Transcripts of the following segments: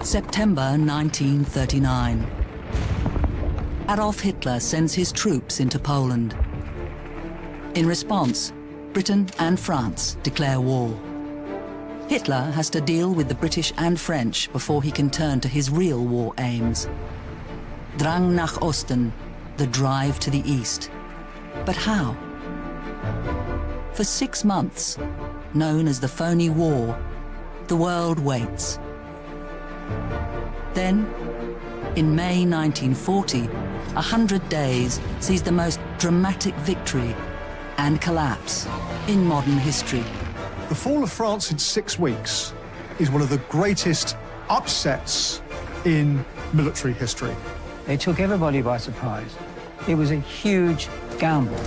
September 1939. Adolf Hitler sends his troops into Poland. In response, Britain and France declare war. Hitler has to deal with the British and French before he can turn to his real war aims. Drang nach Osten, the drive to the east. But how? For 6 months, known as the Phony War, the world waits. Then, in May 1940, 100 days sees the most dramatic victory and collapse in modern history. The fall of France in 6 weeks is one of the greatest upsets in military history. It took everybody by surprise. It was a huge gamble.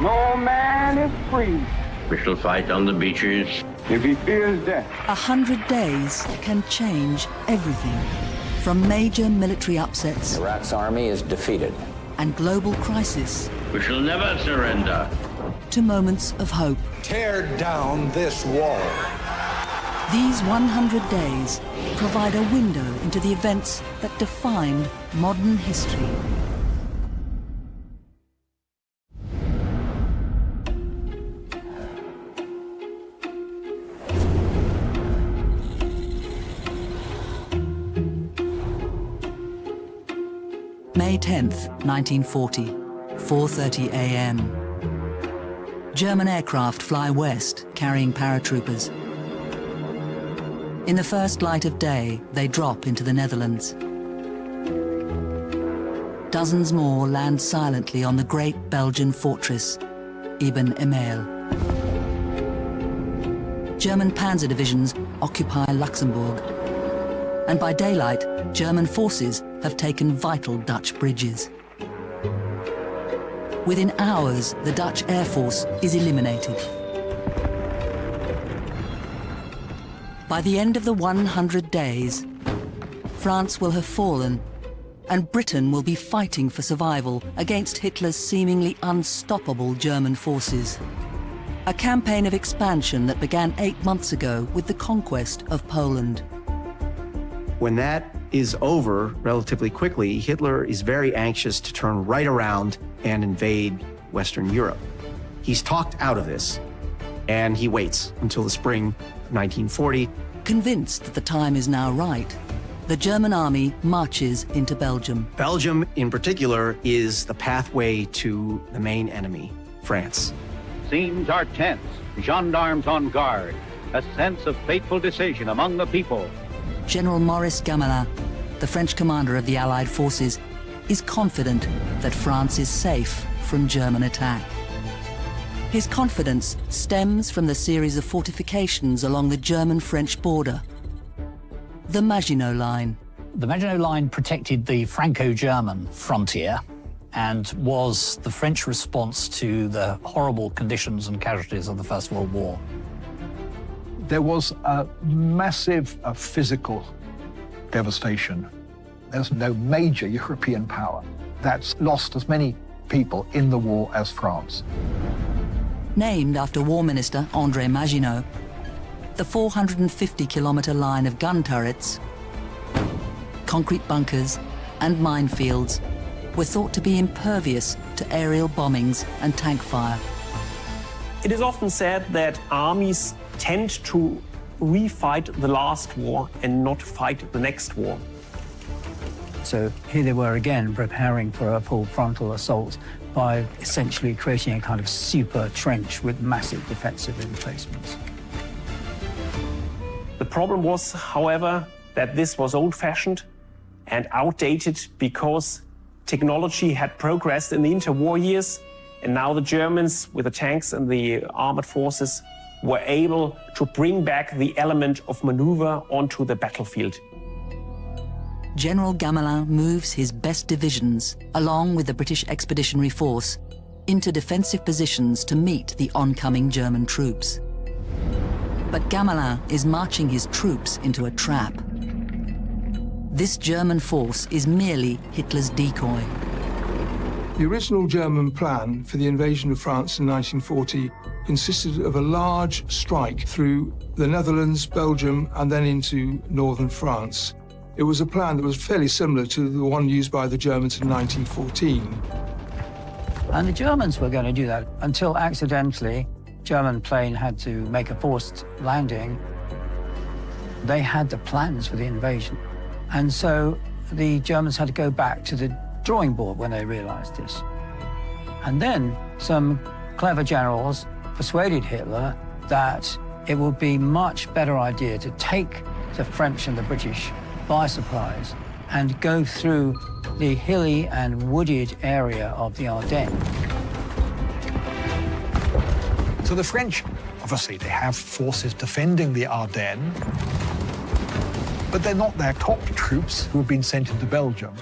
No man is free. We shall fight on the beaches. If he fears death. 100 days can change everything, from major military upsets Iraq's army is defeated. and global crisis We shall never surrender. to moments of hope. Tear down this wall. These 100 days provide a window into the events that defined modern history. May 10th, 1940, 4:30 a.m. German aircraft fly west, carrying paratroopers. In the first light of day, they drop into the Netherlands. Dozens more land silently on the great Belgian fortress, Eben Emael. German panzer divisions occupy Luxembourg. And by daylight, German forces have taken vital Dutch bridges. Within hours, the Dutch Air Force is eliminated. By the end of the 100 days, France will have fallen, and Britain will be fighting for survival against Hitler's seemingly unstoppable German forces. A campaign of expansion that began 8 months ago with the conquest of Poland. When that is over relatively quickly, Hitler is very anxious to turn right around and invade Western Europe. He's talked out of this, and he waits until the spring of 1940. Convinced that the time is now right, the German army marches into Belgium. Belgium, in particular, is the pathway to the main enemy, France. Scenes are tense, gendarmes on guard, a sense of fateful decision among the people. General Maurice Gamelin, the French commander of the Allied forces, is confident that France is safe from German attack. His confidence stems from the series of fortifications along the German-French border. The Maginot Line. The Maginot Line protected the Franco-German frontier and was the French response to the horrible conditions and casualties of the First World War. There was a massive physical devastation. There's no major European power that's lost as many people in the war as France. Named after War Minister André Maginot, the 450-kilometre line of gun turrets, concrete bunkers and minefields were thought to be impervious to aerial bombings and tank fire. It is often said that armies tend to refight the last war and not fight the next war. So here they were again preparing for a full frontal assault by essentially creating a kind of super trench with massive defensive emplacements. The problem was, however, that this was old-fashioned and outdated because technology had progressed in the interwar years, and now the Germans, with the tanks and the armored forces, were able to bring back the element of maneuver onto the battlefield. General Gamelin moves his best divisions, along with the British Expeditionary Force, into defensive positions to meet the oncoming German troops. But Gamelin is marching his troops into a trap. This German force is merely Hitler's decoy. The original German plan for the invasion of France in 1940 consisted of a large strike through the Netherlands, Belgium, and then into northern France. It was a plan that was fairly similar to the one used by the Germans in 1914. And the Germans were going to do that until accidentally German plane had to make a forced landing. They had the plans for the invasion. And so the Germans had to go back to the drawing board when they realized this. And then some clever generals persuaded Hitler that it would be much better idea to take the French and the British by surprise and go through the hilly and wooded area of the Ardennes. So the French, obviously, they have forces defending the Ardennes, but they're not their top troops who have been sent into Belgium.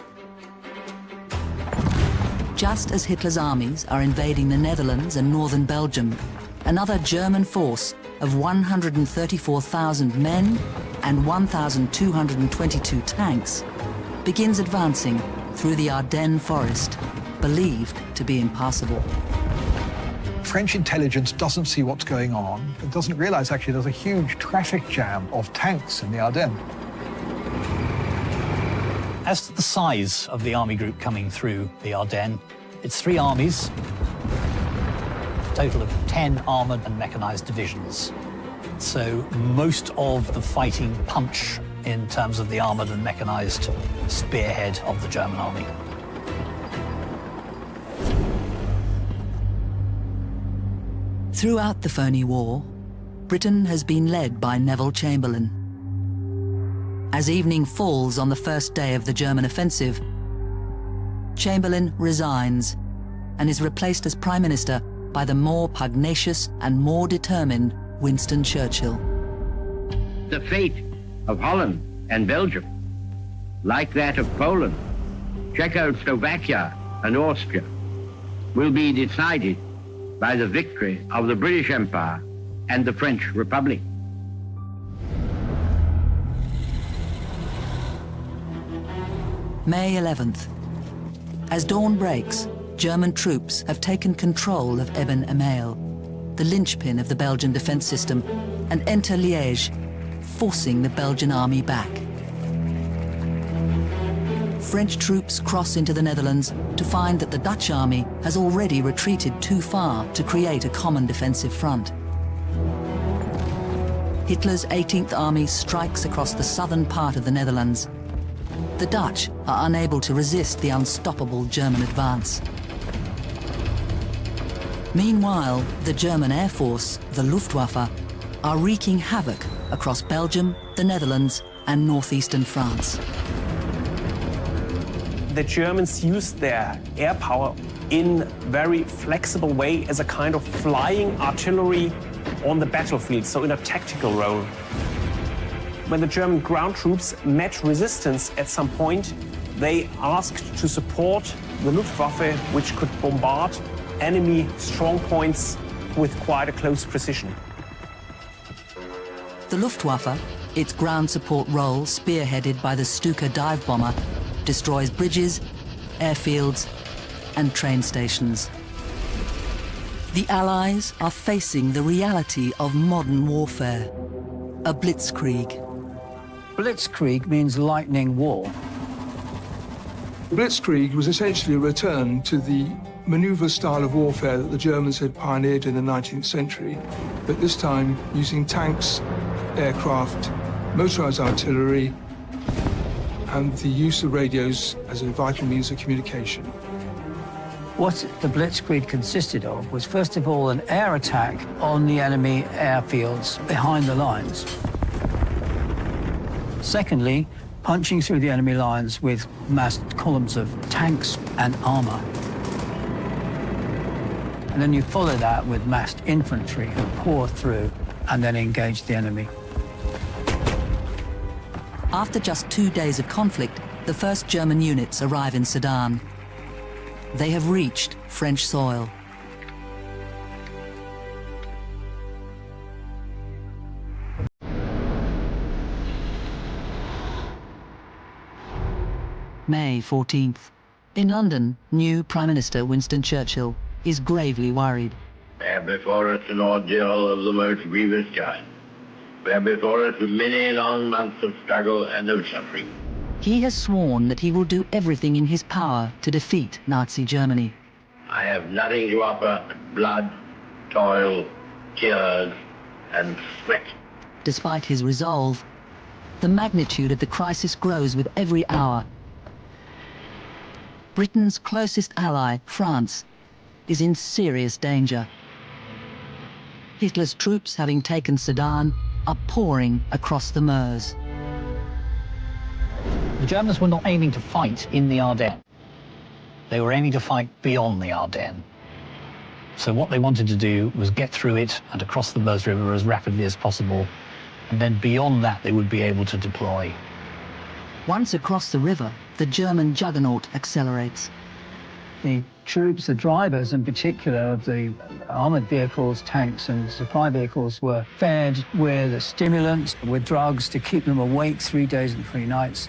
Just as Hitler's armies are invading the Netherlands and northern Belgium, another German force of 134,000 men and 1,222 tanks begins advancing through the Ardennes forest, believed to be impassable. French intelligence doesn't see what's going on. It doesn't realize, actually, there's a huge traffic jam of tanks in the Ardennes. As to the size of the army group coming through the Ardennes, it's 3 armies, a total of 10 armoured and mechanised divisions. So most of the fighting punch in terms of the armoured and mechanised spearhead of the German army. Throughout the Phoney War, Britain has been led by Neville Chamberlain. As evening falls on the first day of the German offensive, Chamberlain resigns and is replaced as Prime Minister by the more pugnacious and more determined Winston Churchill. The fate of Holland and Belgium, like that of Poland, Czechoslovakia and Austria, will be decided by the victory of the British Empire and the French Republic. May 11th. As dawn breaks, German troops have taken control of Eben Emael, the linchpin of the Belgian defense system, and enter Liège, forcing the Belgian army back. French troops cross into the Netherlands to find that the Dutch army has already retreated too far to create a common defensive front. Hitler's 18th Army strikes across the southern part of the Netherlands. The Dutch are unable to resist the unstoppable German advance. Meanwhile, the German Air Force, the Luftwaffe, are wreaking havoc across Belgium, the Netherlands, and northeastern France. The Germans used their air power in a very flexible way as a kind of flying artillery on the battlefield, so in a tactical role. When the German ground troops met resistance at some point, they asked to support the Luftwaffe, which could bombard enemy strong points with quite a close precision. The Luftwaffe, its ground support role spearheaded by the Stuka dive bomber, destroys bridges, airfields, and train stations. The Allies are facing the reality of modern warfare, a Blitzkrieg. Blitzkrieg means lightning war. Blitzkrieg was essentially a return to the maneuver style of warfare that the Germans had pioneered in the 19th century, but this time using tanks, aircraft, motorized artillery, and the use of radios as a vital means of communication. What the Blitzkrieg consisted of was, first of all, an air attack on the enemy airfields behind the lines. Secondly, punching through the enemy lines with massed columns of tanks and armor. And then you follow that with massed infantry who pour through and then engage the enemy. After just 2 days of conflict, the first German units arrive in Sedan. They have reached French soil. May 14th. In London, new Prime Minister Winston Churchill is gravely worried. We have before us an ordeal of the most grievous kind. We have before us many long months of struggle and of suffering. He has sworn that he will do everything in his power to defeat Nazi Germany. I have nothing to offer but blood, toil, tears, and sweat. Despite his resolve, the magnitude of the crisis grows with every hour. Britain's closest ally, France, is in serious danger. Hitler's troops, having taken Sedan, are pouring across the Meuse. The Germans were not aiming to fight in the Ardennes. They were aiming to fight beyond the Ardennes. So what they wanted to do was get through it and across the Meuse River as rapidly as possible, and then beyond that they would be able to deploy. Once across the river, the German juggernaut accelerates. The troops, the drivers in particular of the armoured vehicles, tanks and supply vehicles were fed with stimulants, with drugs to keep them awake 3 days and 3 nights.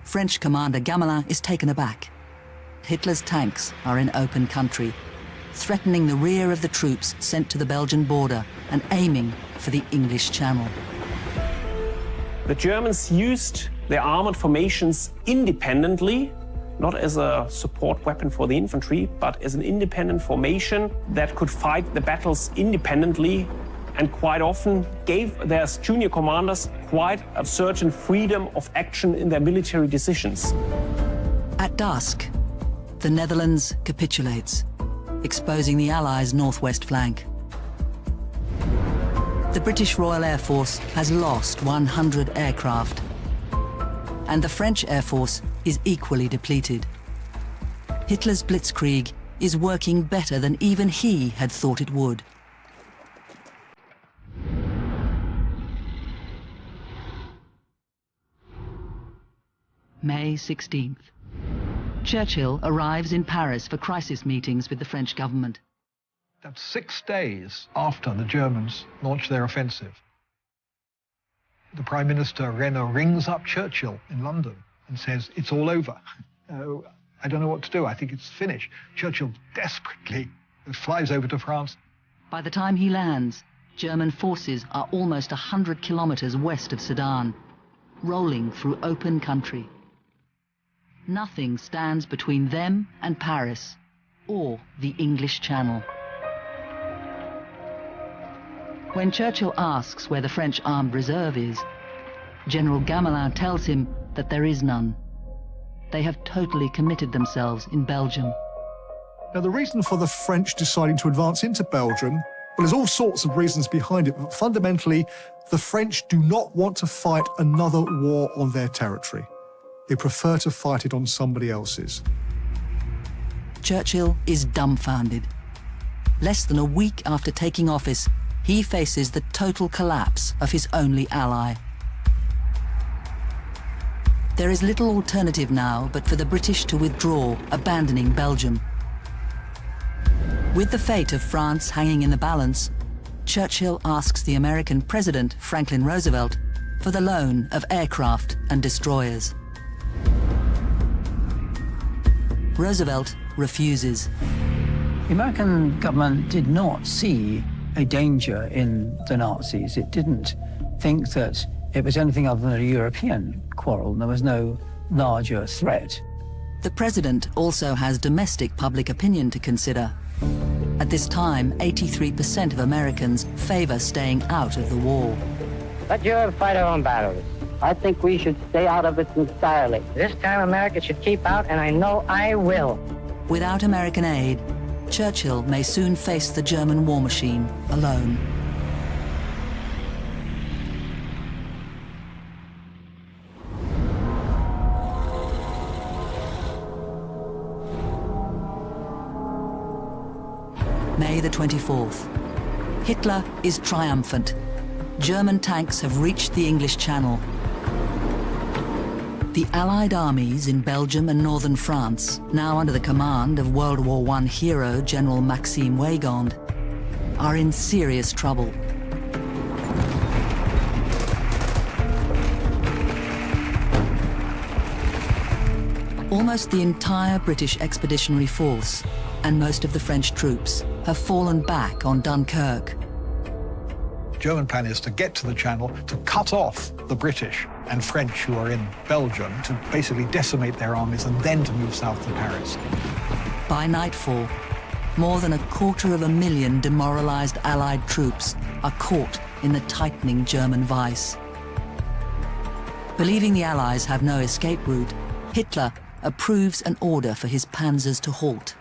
French commander Gamelin is taken aback. Hitler's tanks are in open country, threatening the rear of the troops sent to the Belgian border and aiming for the English Channel. The Germans used their armored formations independently, not as a support weapon for the infantry, but as an independent formation that could fight the battles independently, and quite often gave their junior commanders quite a certain freedom of action in their military decisions. At dusk, the Netherlands capitulates, exposing the Allies' northwest flank. The British Royal Air Force has lost 100 aircraft, and the French Air Force is equally depleted. Hitler's Blitzkrieg is working better than even he had thought it would. May 16th. Churchill arrives in Paris for crisis meetings with the French government. That's 6 days after the Germans launched their offensive. The Prime Minister Reynaud rings up Churchill in London and says, it's all over. I don't know what to do. I think it's finished. Churchill desperately flies over to France. By the time he lands, German forces are almost 100 kilometers west of Sedan, rolling through open country. Nothing stands between them and Paris, or the English Channel. When Churchill asks where the French armed reserve is, General Gamelin tells him that there is none. They have totally committed themselves in Belgium. Now, the reason for the French deciding to advance into Belgium, well, there's all sorts of reasons behind it, but fundamentally, the French do not want to fight another war on their territory. They prefer to fight it on somebody else's. Churchill is dumbfounded. Less than a week after taking office, he faces the total collapse of his only ally. There is little alternative now but for the British to withdraw, abandoning Belgium. With the fate of France hanging in the balance, Churchill asks the American President, Franklin Roosevelt, for the loan of aircraft and destroyers. Roosevelt refuses. The American government did not see a danger in the Nazis. It didn't think that it was anything other than a European quarrel. There was no larger threat. The president also has domestic public opinion to consider. At this time, 83% of Americans favor staying out of the war. Let Europe fight our own battles. I think we should stay out of it entirely. This time America should keep out, and I know I will. Without American aid, Churchill may soon face the German war machine alone. May the 24th. Hitler is triumphant. German tanks have reached the English Channel. The Allied armies in Belgium and northern France, now under the command of World War I hero General Maxime Weygand, are in serious trouble. Almost the entire British Expeditionary Force and most of the French troops have fallen back on Dunkirk. German plan is to get to the Channel, to cut off the British and French who are in Belgium, to basically decimate their armies and then to move south to Paris. By nightfall, more than 250,000 demoralized Allied troops are caught in the tightening German vice. Believing the Allies have no escape route, Hitler approves an order for his panzers to halt.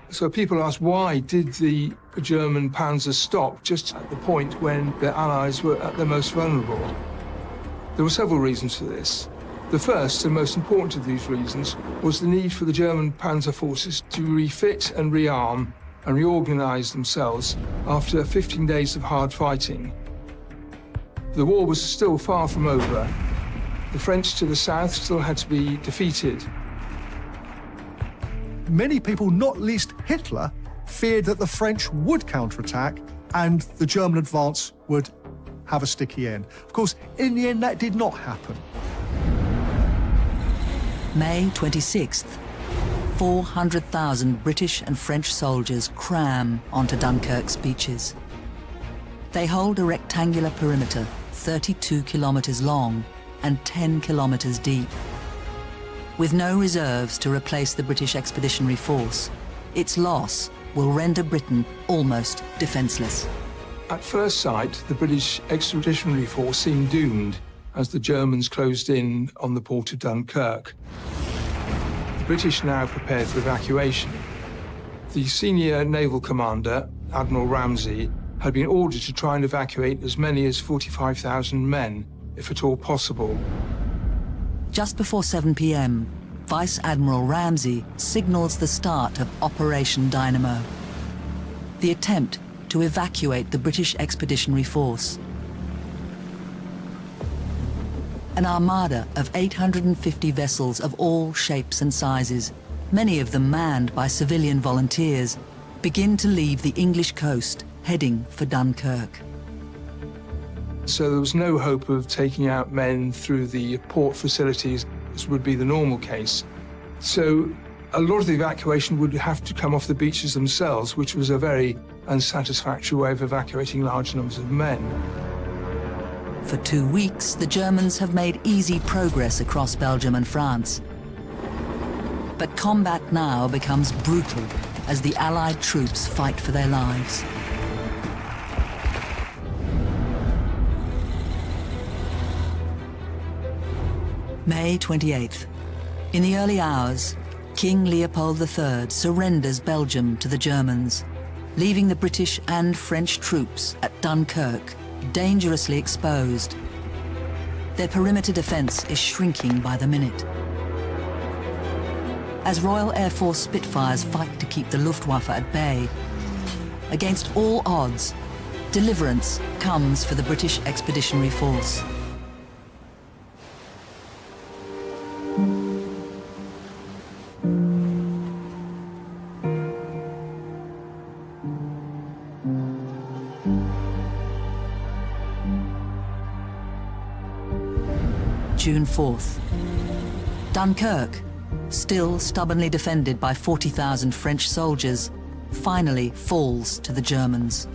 So people ask, why did the German panzers stop just at the point when the Allies were at their most vulnerable? There were several reasons for this. The first and most important of these reasons was the need for the German panzer forces to refit and rearm and reorganize themselves after 15 days of hard fighting. The war was still far from over. The French to the south still had to be defeated. Many people, not least Hitler, feared that the French would counterattack and the German advance would have a sticky end. Of course, in the end, that did not happen. May 26th, 400,000 British and French soldiers cram onto Dunkirk's beaches. They hold a rectangular perimeter 32 kilometers long and 10 kilometers deep. With no reserves to replace the British Expeditionary Force, its loss will render Britain almost defenseless. At first sight, the British Expeditionary Force seemed doomed as the Germans closed in on the port of Dunkirk. The British now prepared for evacuation. The senior naval commander, Admiral Ramsay, had been ordered to try and evacuate as many as 45,000 men, if at all possible. Just before 7 p.m., Vice Admiral Ramsay signals the start of Operation Dynamo, the attempt to evacuate the British Expeditionary Force. An armada of 850 vessels of all shapes and sizes, many of them manned by civilian volunteers, begin to leave the English coast, heading for Dunkirk. So there was no hope of taking out men through the port facilities, as would be the normal case. So a lot of the evacuation would have to come off the beaches themselves, which was a very unsatisfactory way of evacuating large numbers of men. For 2 weeks, the Germans have made easy progress across Belgium and France. But combat now becomes brutal as the Allied troops fight for their lives. May 28th. In the early hours, King Leopold III surrenders Belgium to the Germans, leaving the British and French troops at Dunkirk dangerously exposed. Their perimeter defense is shrinking by the minute. As Royal Air Force Spitfires fight to keep the Luftwaffe at bay, against all odds, deliverance comes for the British Expeditionary Force. June 4th. Dunkirk, still stubbornly defended by 40,000 French soldiers, finally falls to the Germans.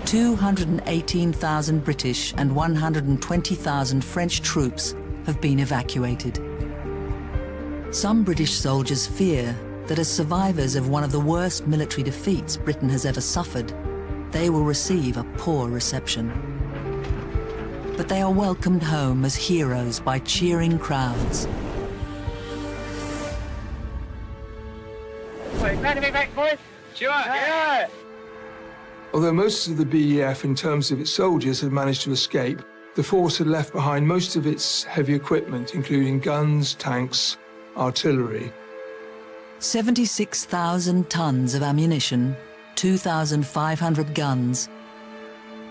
218,000 British and 120,000 French troops have been evacuated. Some British soldiers fear that as survivors of one of the worst military defeats Britain has ever suffered, they will receive a poor reception. But they are welcomed home as heroes by cheering crowds. Glad to be back, boys. Sure, yeah. Although most of the BEF, in terms of its soldiers, had managed to escape, the force had left behind most of its heavy equipment, including guns, tanks, artillery. 76,000 tons of ammunition, 2,500 guns,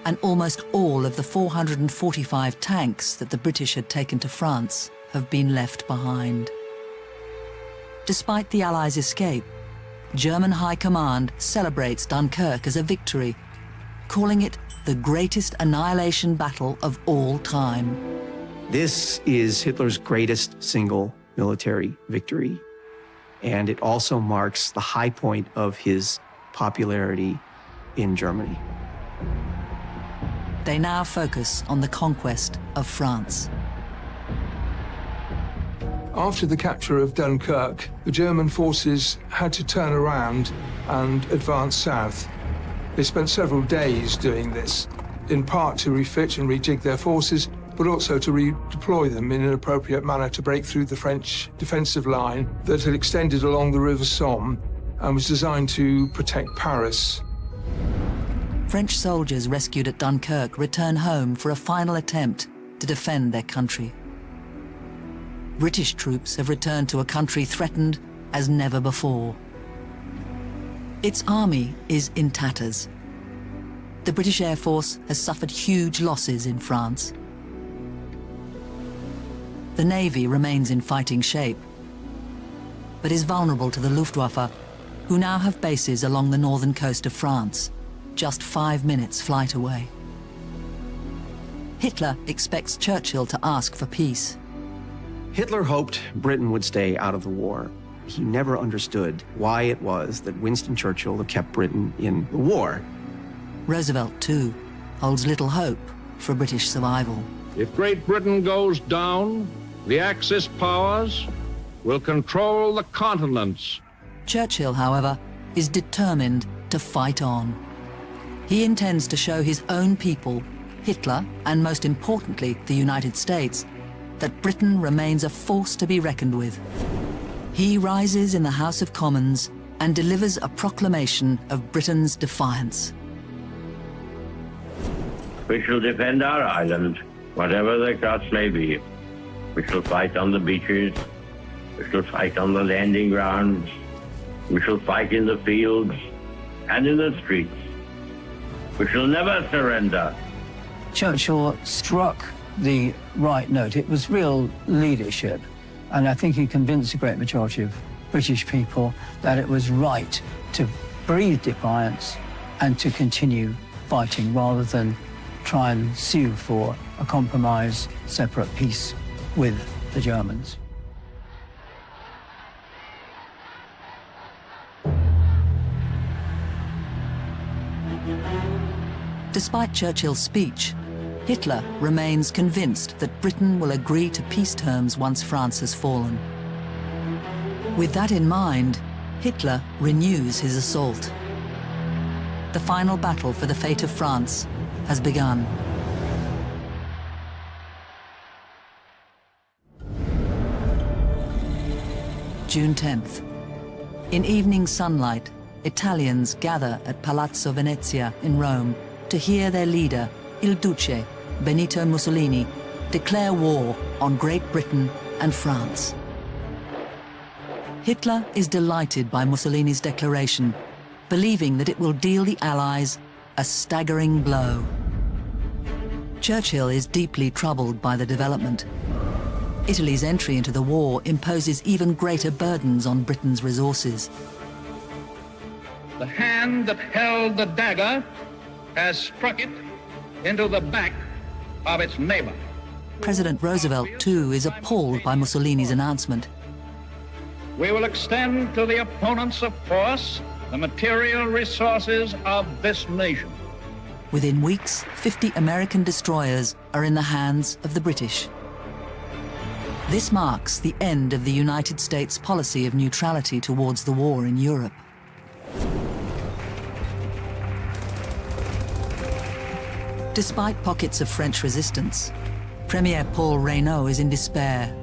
and almost all of the 445 tanks that the British had taken to France have been left behind. Despite the Allies' escape, German High Command celebrates Dunkirk as a victory, calling it the greatest annihilation battle of all time. This is Hitler's greatest single military victory. and it also marks the high point of his popularity in Germany. They now focus on the conquest of France. After the capture of Dunkirk, the German forces had to turn around and advance south. They spent several days doing this, in part to refit and rejig their forces, but also to redeploy them in an appropriate manner to break through the French defensive line that had extended along the River Somme and was designed to protect Paris. French soldiers rescued at Dunkirk return home for a final attempt to defend their country. British troops have returned to a country threatened as never before. Its army is in tatters. The British Air Force has suffered huge losses in France. The Navy remains in fighting shape, but is vulnerable to the Luftwaffe, who now have bases along the northern coast of France, just 5 minutes flight away. Hitler expects Churchill to ask for peace. Hitler hoped Britain would stay out of the war. He never understood why it was that Winston Churchill kept Britain in the war. Roosevelt, too, holds little hope for British survival. If Great Britain goes down, the Axis powers will control the continents. Churchill, however, is determined to fight on. He intends to show his own people, Hitler, and most importantly, the United States, that Britain remains a force to be reckoned with. He rises in the House of Commons and delivers a proclamation of Britain's defiance. We shall defend our island, whatever the cost may be. We shall fight on the beaches. We shall fight on the landing grounds. We shall fight in the fields and in the streets. We shall never surrender. Churchill struck the right note. It was real leadership. And I think he convinced a great majority of British people that it was right to breathe defiance and to continue fighting rather than try and sue for a compromise, separate peace with the Germans. Despite Churchill's speech, Hitler remains convinced that Britain will agree to peace terms once France has fallen. With that in mind, Hitler renews his assault. The final battle for the fate of France has begun. June 10th. In evening sunlight, Italians gather at Palazzo Venezia in Rome to hear their leader, Il Duce, Benito Mussolini, declare war on Great Britain and France. Hitler is delighted by Mussolini's declaration, believing that it will deal the Allies a staggering blow. Churchill is deeply troubled by the development. Italy's entry into the war imposes even greater burdens on Britain's resources. The hand that held the dagger has struck it into the back of its neighbor. President Roosevelt, too, is appalled by Mussolini's announcement. We will extend to the opponents of force the material resources of this nation. Within weeks, 50 American destroyers are in the hands of the British. This marks the end of the United States' policy of neutrality towards the war in Europe. Despite pockets of French resistance, Premier Paul Reynaud is in despair.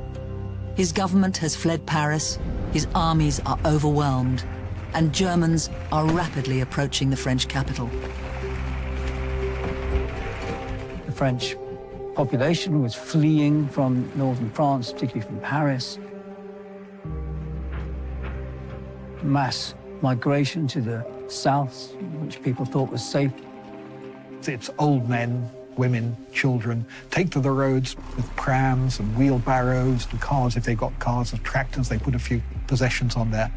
His government has fled Paris, his armies are overwhelmed, and Germans are rapidly approaching the French capital. The French population was fleeing from northern France, particularly from Paris. Mass migration to the south, which people thought was safe. It's old men, women, children, take to the roads with prams and wheelbarrows and cars, if they've got cars, and tractors, they put a few possessions on there.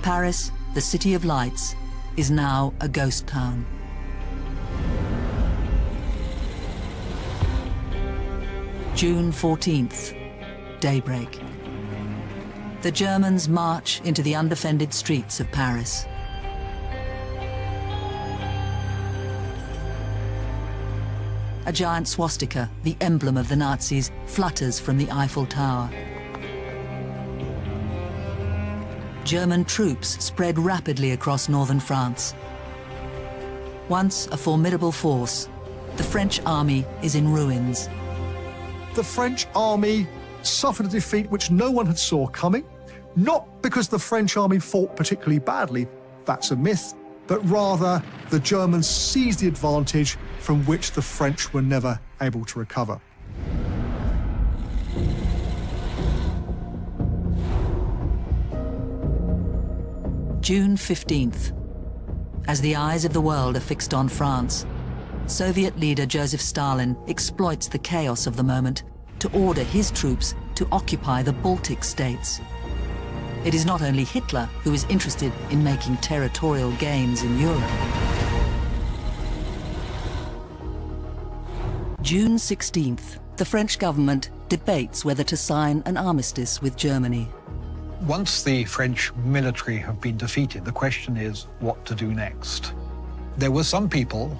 Paris, the city of lights, is now a ghost town. June 14th, daybreak. The Germans march into the undefended streets of Paris. A giant swastika, the emblem of the Nazis, flutters from the Eiffel Tower. German troops spread rapidly across northern France. Once a formidable force, the French army is in ruins. The French army suffered a defeat which no one had saw coming, not because the French army fought particularly badly, that's a myth, but rather the Germans seized the advantage from which the French were never able to recover. June 15th. As the eyes of the world are fixed on France, Soviet leader Joseph Stalin exploits the chaos of the moment to order his troops to occupy the Baltic states. It is not only Hitler who is interested in making territorial gains in Europe. June 16th, the French government debates whether to sign an armistice with Germany. Once the French military have been defeated, the question is what to do next. There were some people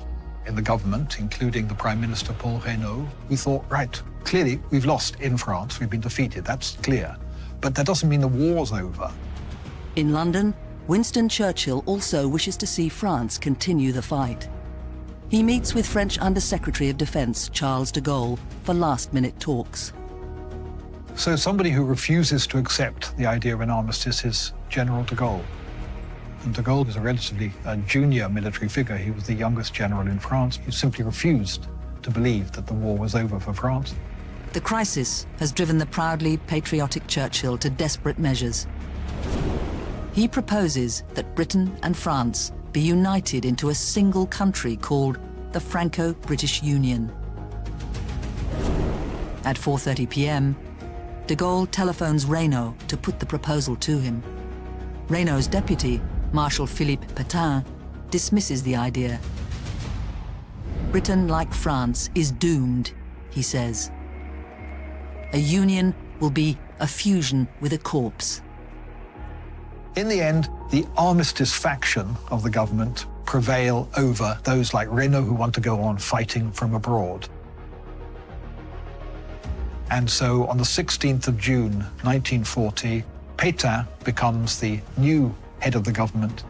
in the government, including the Prime Minister Paul Reynaud, who thought, right, clearly we've lost in France, we've been defeated, that's clear. But that doesn't mean the war's over. In London, Winston Churchill also wishes to see France continue the fight. He meets with French Under-Secretary of Defense Charles de Gaulle for last-minute talks. So somebody who refuses to accept the idea of an armistice is General de Gaulle. And de Gaulle was a relatively junior military figure. He was the youngest general in France. He simply refused to believe that the war was over for France. The crisis has driven the proudly patriotic Churchill to desperate measures. He proposes that Britain and France be united into a single country called the Franco-British Union. At 4:30 p.m., de Gaulle telephones Reynaud to put the proposal to him. Reynaud's deputy, Marshal Philippe Pétain, dismisses the idea. Britain, like France, is doomed, he says. A union will be a fusion with a corpse. In the end, the armistice faction of the government prevail over those like Reynaud who want to go on fighting from abroad. And so on the 16th of June, 1940, Pétain becomes the new head of the government.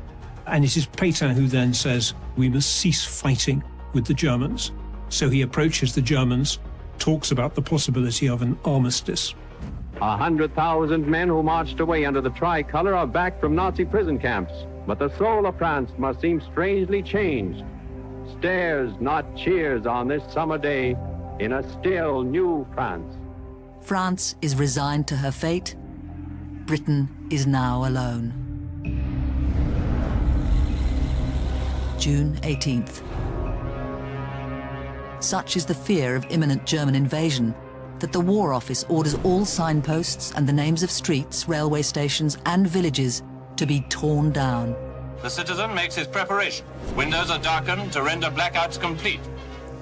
And it is Pétain who then says, we must cease fighting with the Germans. So he approaches the Germans, talks about the possibility of an armistice. 100,000 men who marched away under the tricolor are back from Nazi prison camps. But the soul of France must seem strangely changed. Stares, not cheers, on this summer day in a still new France. France is resigned to her fate. Britain is now alone. June 18th. Such is the fear of imminent German invasion that the War Office orders all signposts and the names of streets, railway stations and villages to be torn down. The citizen makes his preparation. Windows are darkened to render blackouts complete.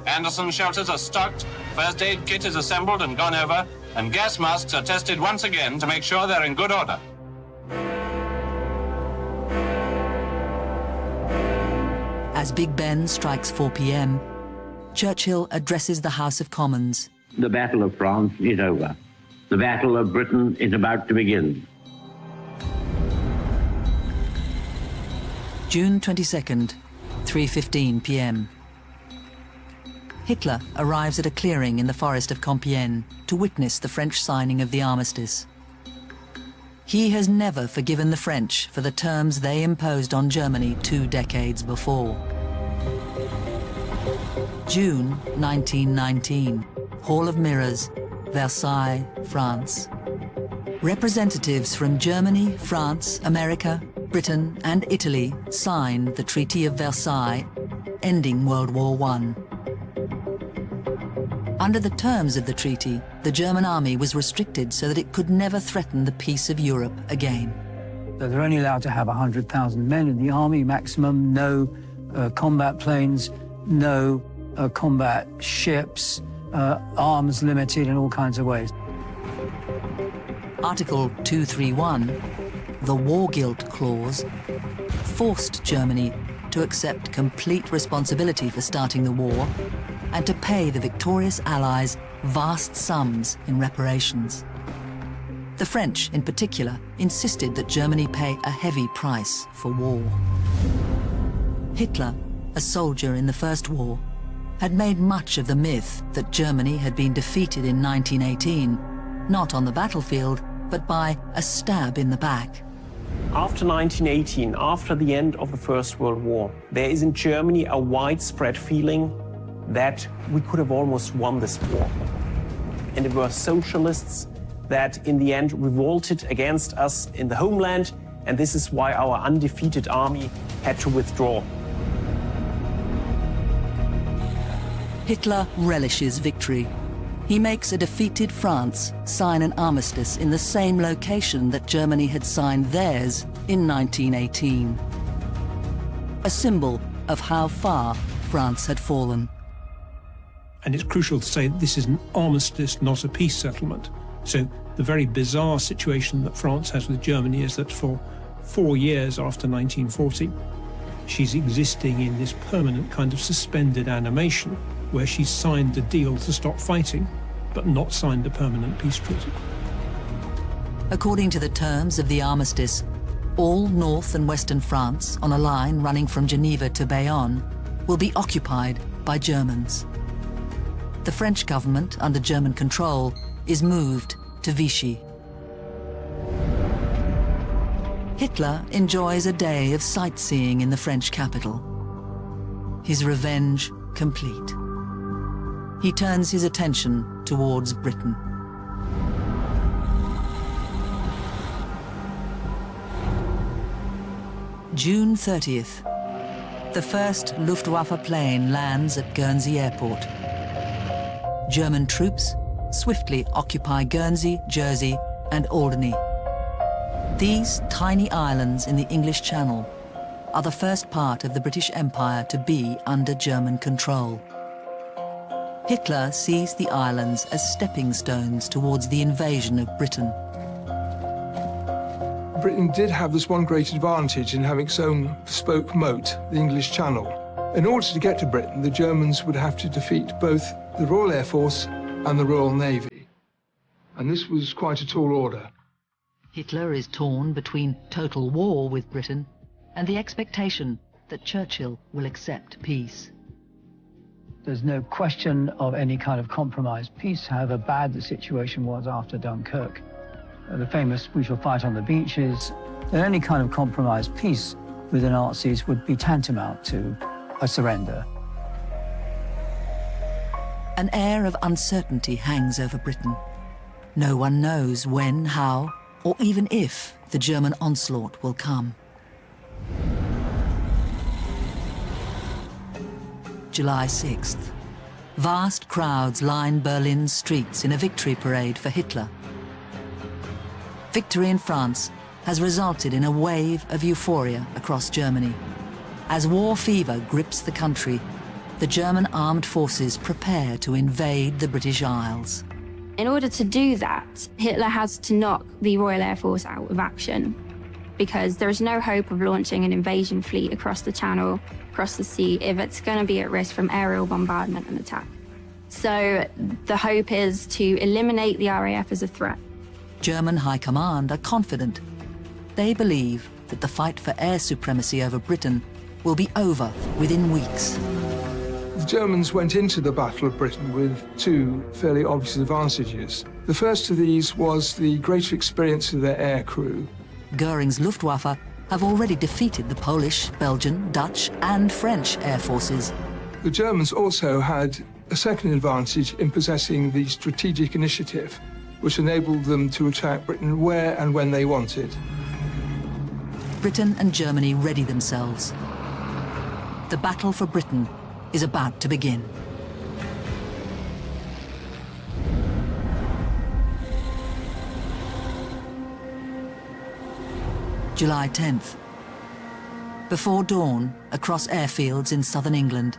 Anderson shelters are stocked, first aid kit is assembled and gone over, and gas masks are tested once again to make sure they're in good order. As Big Ben strikes 4 p.m., Churchill addresses the House of Commons. The Battle of France is over. The Battle of Britain is about to begin. June 22nd, 3:15 p.m. Hitler arrives at a clearing in the forest of Compiègne to witness the French signing of the armistice. He has never forgiven the French for the terms they imposed on Germany 2 decades before. June 1919, Hall of Mirrors, Versailles, France. Representatives from Germany, France, America, Britain and Italy signed the Treaty of Versailles, ending World War I. Under the terms of the treaty, the German army was restricted so that it could never threaten the peace of Europe again. So they're only allowed to have 100,000 men in the army maximum, no combat planes, no combat ships, arms limited in all kinds of ways. Article 231, the War Guilt Clause, forced Germany to accept complete responsibility for starting the war and to pay the victorious Allies vast sums in reparations. The French, in particular, insisted that Germany pay a heavy price for war. Hitler, a soldier in the First War, had made much of the myth that Germany had been defeated in 1918, not on the battlefield, but by a stab in the back. After 1918, after the end of the First World War, there is in Germany a widespread feeling that we could have almost won this war. And there were socialists that in the end revolted against us in the homeland, and this is why our undefeated army had to withdraw. Hitler relishes victory. He makes a defeated France sign an armistice in the same location that Germany had signed theirs in 1918. A symbol of how far France had fallen. And it's crucial to say that this is an armistice, not a peace settlement. So the very bizarre situation that France has with Germany is that for 4 years after 1940, she's existing in this permanent kind of suspended animation where she's signed the deal to stop fighting, but not signed a permanent peace treaty. According to the terms of the armistice, all North and Western France on a line running from Geneva to Bayonne will be occupied by Germans. The French government, under German control, is moved to Vichy. Hitler enjoys a day of sightseeing in the French capital. His revenge complete. He turns his attention towards Britain. June 30th. The first Luftwaffe plane lands at Guernsey Airport. German troops swiftly occupy Guernsey, Jersey, and Alderney. These tiny islands in the English Channel are the first part of the British Empire to be under German control. Hitler sees the islands as stepping stones towards the invasion of Britain. Britain did have this one great advantage in having its own bespoke moat, the English Channel. In order to get to Britain, the Germans would have to defeat both the Royal Air Force and the Royal Navy. And this was quite a tall order. Hitler is torn between total war with Britain and the expectation that Churchill will accept peace. There's no question of any kind of compromised peace, however bad the situation was after Dunkirk. The famous "we shall fight on the beaches," that any kind of compromised peace with the Nazis would be tantamount to a surrender. An air of uncertainty hangs over Britain. No one knows when, how, or even if the German onslaught will come. July 6th. Vast crowds line Berlin's streets in a victory parade for Hitler. Victory in France has resulted in a wave of euphoria across Germany. As war fever grips the country, the German armed forces prepare to invade the British Isles. In order to do that, Hitler has to knock the Royal Air Force out of action, because there is no hope of launching an invasion fleet across the Channel, across the sea, if it's going to be at risk from aerial bombardment and attack. So the hope is to eliminate the RAF as a threat. German High Command are confident. They believe that the fight for air supremacy over Britain will be over within weeks. The Germans went into the Battle of Britain with two fairly obvious advantages. The first of these was the greater experience of their air crew. Goering's Luftwaffe have already defeated the Polish, Belgian, Dutch, and French air forces. The Germans also had a second advantage in possessing the strategic initiative, which enabled them to attack Britain where and when they wanted. Britain and Germany ready themselves. The battle for Britain is about to begin. July 10th. Before dawn, across airfields in southern England,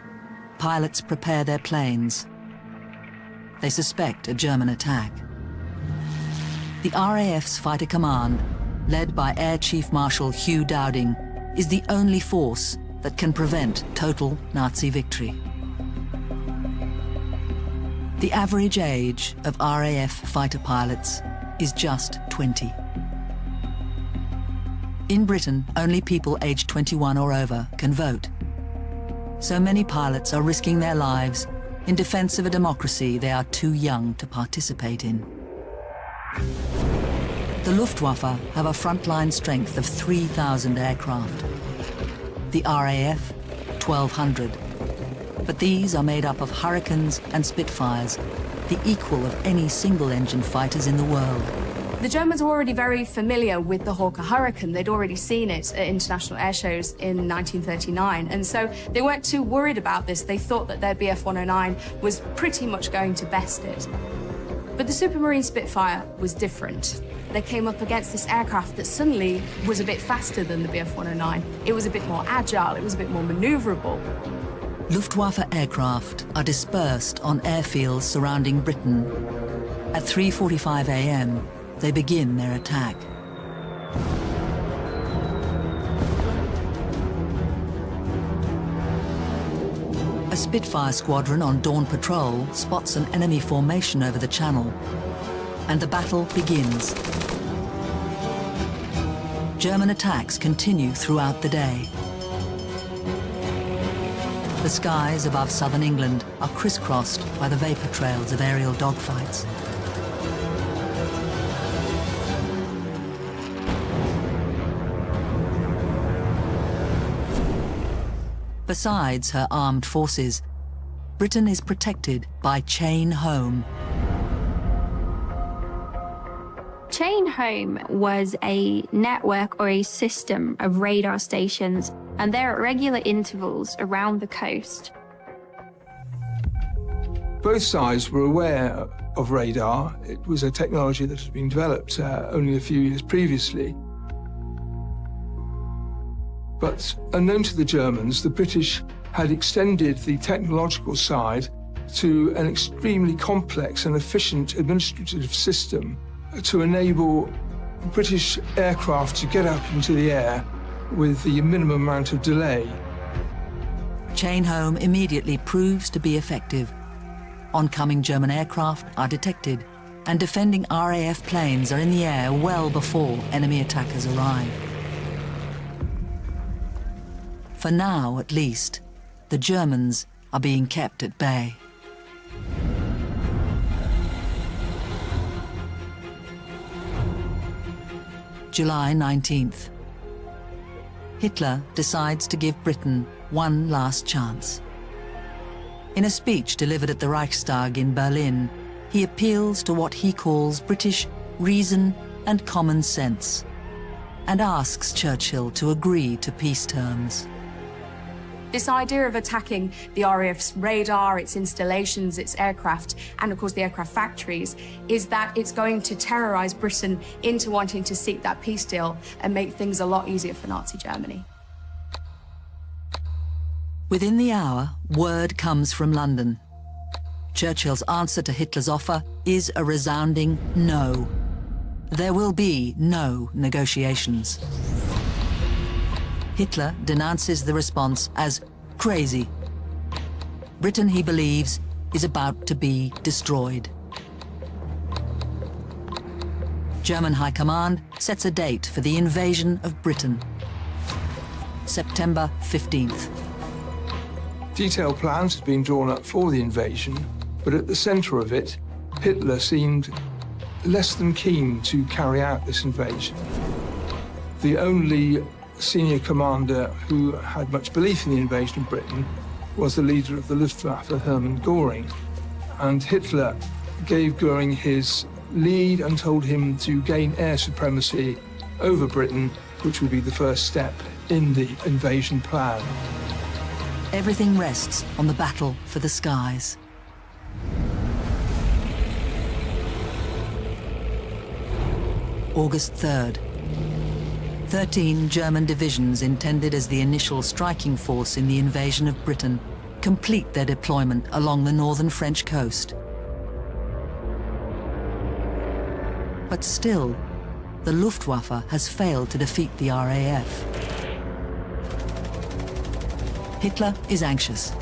pilots prepare their planes. They suspect a German attack. The RAF's fighter command, led by Air Chief Marshal Hugh Dowding, is the only force that can prevent total Nazi victory. The average age of RAF fighter pilots is just 20. In Britain, only people aged 21 or over can vote. So many pilots are risking their lives in defense of a democracy they are too young to participate in. The Luftwaffe have a frontline strength of 3,000 aircraft. The RAF, 1,200. But these are made up of Hurricanes and Spitfires, the equal of any single-engine fighters in the world. The Germans were already very familiar with the Hawker Hurricane. They'd already seen it at international air shows in 1939, and so they weren't too worried about this. They thought that their Bf-109 was pretty much going to best it. But the Supermarine Spitfire was different. They came up against this aircraft that suddenly was a bit faster than the Bf-109. It was a bit more agile, it was a bit more maneuverable. Luftwaffe aircraft are dispersed on airfields surrounding Britain. At 3:45 a.m., they begin their attack. A Spitfire squadron on dawn patrol spots an enemy formation over the channel, and the battle begins. German attacks continue throughout the day. The skies above southern England are crisscrossed by the vapor trails of aerial dogfights. Besides her armed forces, Britain is protected by Chain Home. Chain Home was a network or a system of radar stations, and they're at regular intervals around the coast. Both sides were aware of radar. It was a technology that had been developed only a few years previously. But unknown to the Germans, the British had extended the technological side to an extremely complex and efficient administrative system to enable British aircraft to get up into the air with the minimum amount of delay. Chain Home immediately proves to be effective. Oncoming German aircraft are detected, and defending RAF planes are in the air well before enemy attackers arrive. For now, at least, the Germans are being kept at bay. July 19th. Hitler decides to give Britain one last chance. In a speech delivered at the Reichstag in Berlin, he appeals to what he calls British reason and common sense, and asks Churchill to agree to peace terms. This idea of attacking the RAF's radar, its installations, its aircraft, and of course the aircraft factories, is that it's going to terrorize Britain into wanting to seek that peace deal and make things a lot easier for Nazi Germany. Within the hour, word comes from London. Churchill's answer to Hitler's offer is a resounding no. There will be no negotiations. Hitler denounces the response as crazy. Britain, he believes, is about to be destroyed. German High Command sets a date for the invasion of Britain. September 15th. Detailed plans had been drawn up for the invasion, but at the center of it, Hitler seemed less than keen to carry out this invasion. The only senior commander who had much belief in the invasion of Britain was the leader of the Luftwaffe, Hermann Göring. And Hitler gave Göring his lead and told him to gain air supremacy over Britain, which would be the first step in the invasion plan. Everything rests on the battle for the skies. August 3rd. 13 German divisions intended as the initial striking force in the invasion of Britain complete their deployment along the northern French coast. But still, the Luftwaffe has failed to defeat the RAF. Hitler is anxious.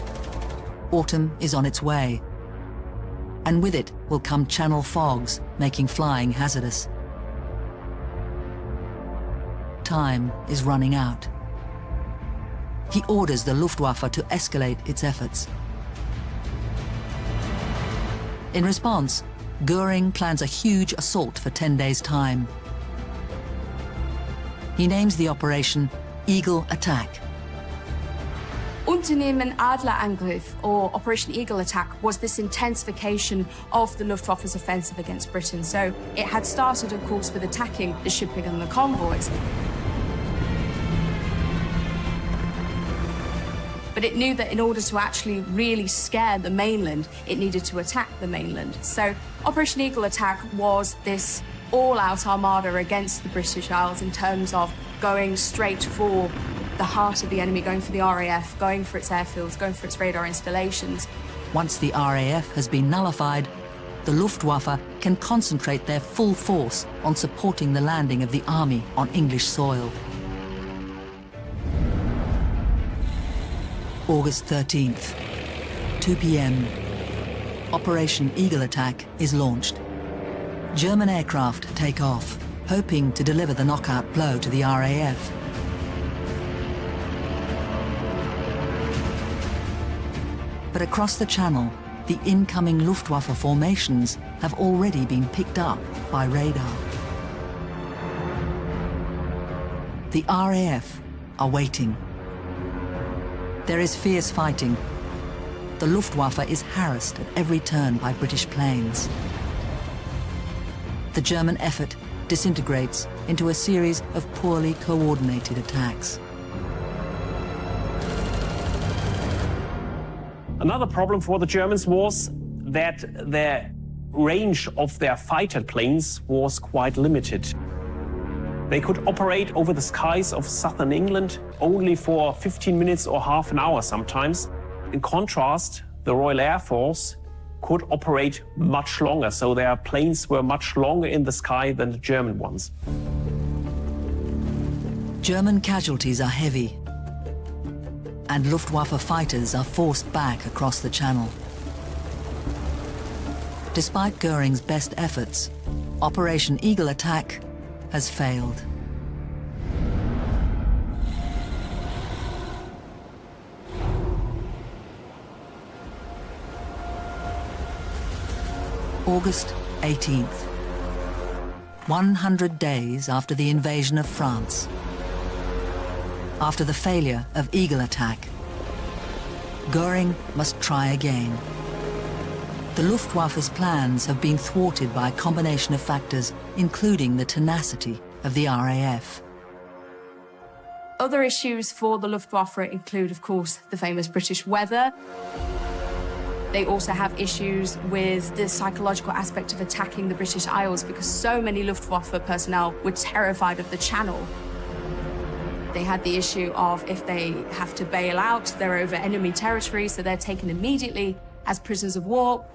Autumn is on its way. And with it will come Channel fogs, making flying hazardous. Time is running out. He orders the Luftwaffe to escalate its efforts. In response, Göring plans a huge assault for 10 days' time. He names the operation Eagle Attack. Unternehmen Adlerangriff, or Operation Eagle Attack, was this intensification of the Luftwaffe's offensive against Britain. So it had started, of course, with attacking the shipping and the convoys. But it knew that in order to actually really scare the mainland, it needed to attack the mainland. So Operation Eagle Attack was this all-out armada against the British Isles in terms of going straight for the heart of the enemy, going for the RAF, going for its airfields, going for its radar installations. Once the RAF has been nullified, the Luftwaffe can concentrate their full force on supporting the landing of the army on English soil. August 13th, 2 p.m. Operation Eagle Attack is launched. German aircraft take off, hoping to deliver the knockout blow to the RAF. But across the Channel, the incoming Luftwaffe formations have already been picked up by radar. The RAF are waiting. There is fierce fighting. The Luftwaffe is harassed at every turn by British planes. The German effort disintegrates into a series of poorly coordinated attacks. Another problem for the Germans was that the range of their fighter planes was quite limited. They could operate over the skies of southern England only for 15 minutes or half an hour sometimes. In contrast, the Royal Air Force could operate much longer, so their planes were much longer in the sky than the German ones. German casualties are heavy, and Luftwaffe fighters are forced back across the Channel. Despite Göring's best efforts, Operation Eagle Attack has failed. August 18th, 100 days after the invasion of France. After the failure of Eagle Attack, Göring must try again. The Luftwaffe's plans have been thwarted by a combination of factors, including the tenacity of the RAF. Other issues for the Luftwaffe include, of course, the famous British weather. They also have issues with the psychological aspect of attacking the British Isles because so many Luftwaffe personnel were terrified of the Channel. They had the issue of if they have to bail out, they're over enemy territory, so they're taken immediately as prisoners of war.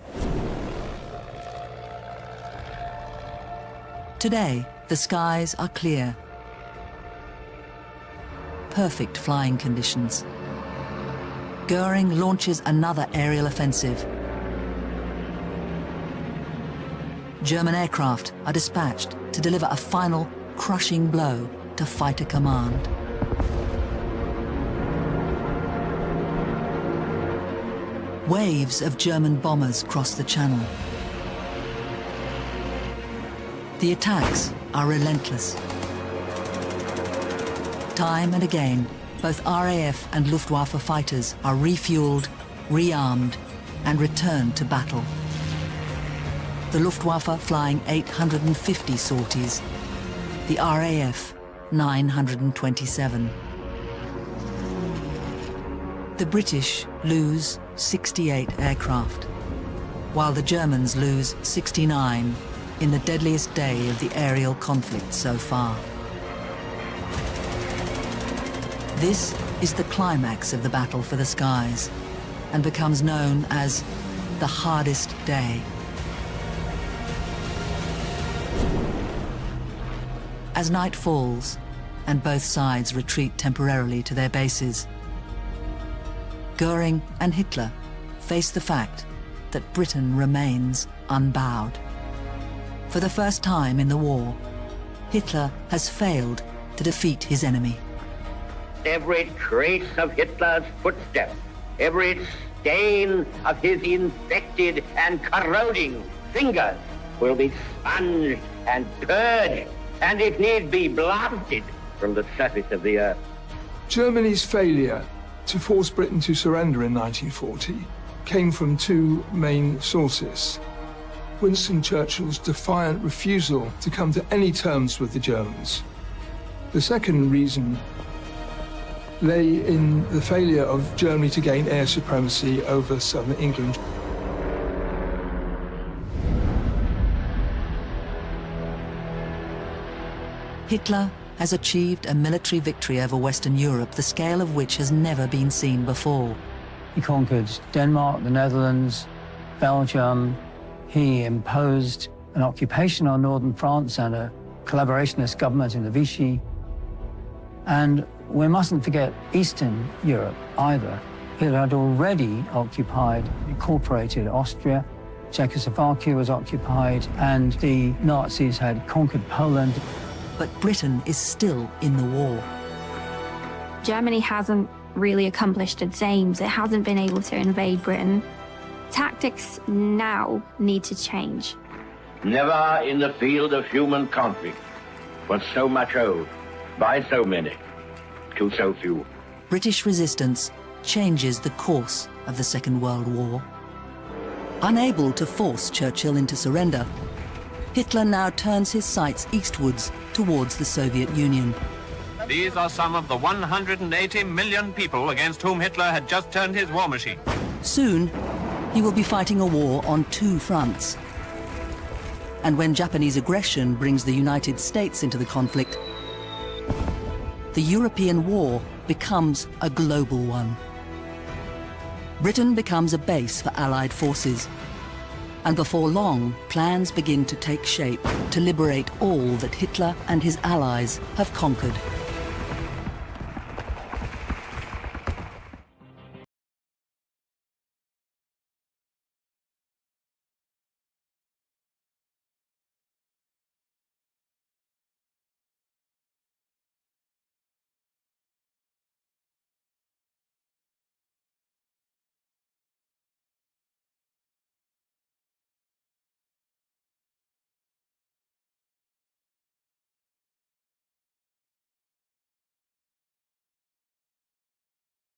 Today, the skies are clear. Perfect flying conditions. Göring launches another aerial offensive. German aircraft are dispatched to deliver a final crushing blow to fighter command. Waves of German bombers cross the Channel. The attacks are relentless. Time and again, both RAF and Luftwaffe fighters are refueled, rearmed, and returned to battle. The Luftwaffe flying 850 sorties, the RAF 927. The British lose 68 aircraft, while the Germans lose 69 in the deadliest day of the aerial conflict so far. This is the climax of the battle for the skies and becomes known as the hardest day. As night falls, and both sides retreat temporarily to their bases, Goering and Hitler face the fact that Britain remains unbowed. For the first time in the war, Hitler has failed to defeat his enemy. Every trace of Hitler's footsteps, every stain of his infected and corroding fingers will be sponged and purged, and if need be, blasted from the surface of the earth. Germany's failure to force Britain to surrender in 1940 came from two main sources. Winston Churchill's defiant refusal to come to any terms with the Germans. The second reason lay in the failure of Germany to gain air supremacy over southern England. Hitler has achieved a military victory over Western Europe, the scale of which has never been seen before. He conquered Denmark, the Netherlands, Belgium. He imposed an occupation on northern France and a collaborationist government in the Vichy. And we mustn't forget Eastern Europe either. Hitler had already occupied, incorporated Austria. Czechoslovakia was occupied, and the Nazis had conquered Poland. But Britain is still in the war. Germany hasn't really accomplished its aims. It hasn't been able to invade Britain. Tactics now need to change. Never in the field of human conflict was so much owed by so many to so few. British resistance changes the course of the Second World War. Unable to force Churchill into surrender, Hitler now turns his sights eastwards towards the Soviet Union. These are some of the 180 million people against whom Hitler had just turned his war machine. Soon, he will be fighting a war on two fronts. And when Japanese aggression brings the United States into the conflict, the European war becomes a global one. Britain becomes a base for Allied forces. And before long, plans begin to take shape to liberate all that Hitler and his allies have conquered.